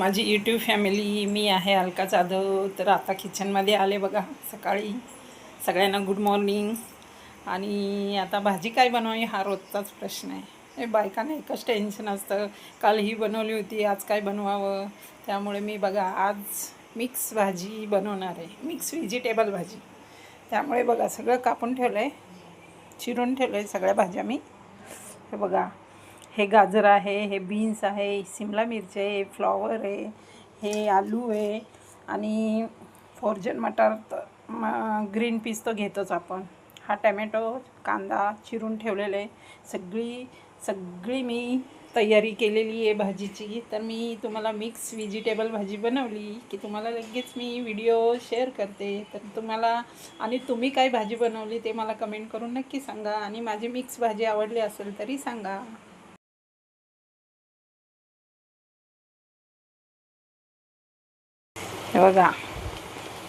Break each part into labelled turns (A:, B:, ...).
A: माझी YouTube family, मी आहे अलका जाधव. तर आता किचनमध्ये आले बघा. सकाळी सगळ्यांना गुड मॉर्निंग. आणि आता भाजी काय बनवावी हा रोजचाच प्रश्न आहे. हे बायकांना एकच टेन्शन असतं, काल ही बनवली होती, आज काय बनवावं. त्यामुळे मी बघा आज मिक्स भाजी बनवणार आहे, मिक्स व्हेजिटेबल भाजी. त्यामुळे बघा सगळं कापून ठेवलं आहे, चिरून ठेवलं आहे सगळ्या भाज्या मी. हे बघा, हे गाजर आहे, हे बीन्स आहे, शिमला मिरची आहे, फ्लॉवर आहे, हे आलू आहे आणि फोर्जन मटार ग्रीन पीस तो घेतोच आपण. हा टमॅटो, कांदा चिरून ठेवलेला आहे. सगळी मी तयारी केलेली आहे भाजीची. तर मी तुम्हाला मिक्स व्हेजिटेबल भाजी बनवली की तुम्हाला लगेच मी व्हिडिओ शेअर करते. तर तुम्हाला आणि तुम्ही काय भाजी बनवली ते मला कमेंट करून नक्की सांगा. आणि माझी मिक्स भाजी आवडली असेल तरी सांगा. हे बघा,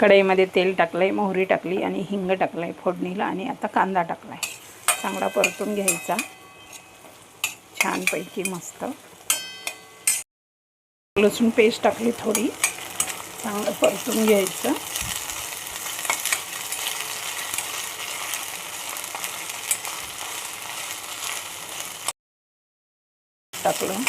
A: कढईमध्ये तेल टाकलं आहे, मोहरी टाकली आणि हिंग टाकलं आहे फोडणीला. आणि आता कांदा टाकला आहे, चांगला परतून घ्यायचा छानपैकी मस्त. लसूण पेस्ट टाकली थोडी, चांगलं परतून घ्यायचं. टाकलं,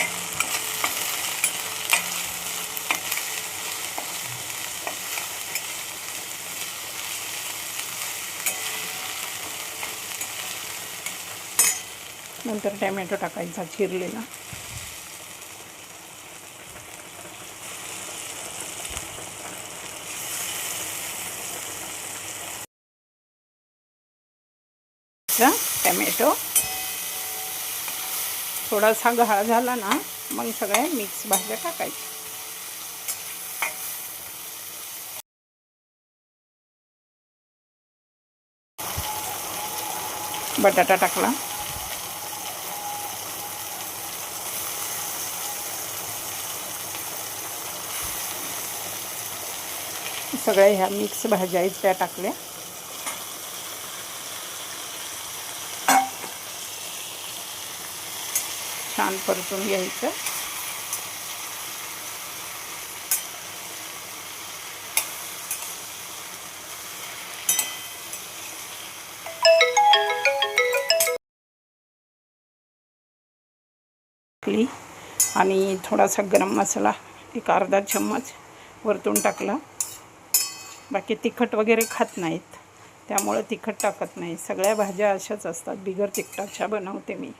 A: नंतर टमॅटो टाकायचा चिरलेला. टमॅटो थोडासा गहाळ झाला ना, मग सगळ्या मिक्स भाज्या टाकायच्या. बटाटा टाकला, सगळ्या ह्या मिक्स भाज्या आहेत त्या टाकल्या. छान परतून घ्यायचं. आणि थोडासा गरम मसाला एक अर्धा चम्मच वरतून टाकला. बाकी तिखट वगैरे खात नाहीत, त्यामुळे तिखट टाकत नाही. सगळ्या भाज्या अशाच असतात, बिगर तिखटाच्या बनवते मी.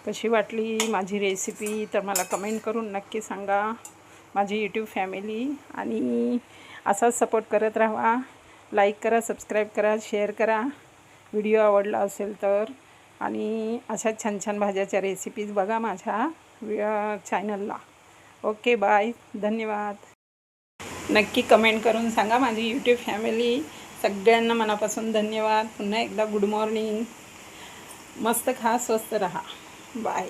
A: कशी वाटली माझी रेसिपी तर मला कमेंट करून नक्की सांगा माझी यूट्यूब फॅमिली. आणि असाच सपोर्ट करत राहा. लाईक करा, सबस्क्राईब करा, शेअर करा व्हिडिओ आवडला असेल तर. आणि अशा छान छान भाज्याच्या रेसिपीज बघा माझ्या चॅनलला. ओके, बाय, धन्यवाद. नक्की कमेंट करून सांगा माझी यूट्यूब फॅमिली. सगळ्यांना मनापासून धन्यवाद. पुन्हा एकदा गुड मॉर्निंग. मस्त खा, स्वस्त रहा. बाय.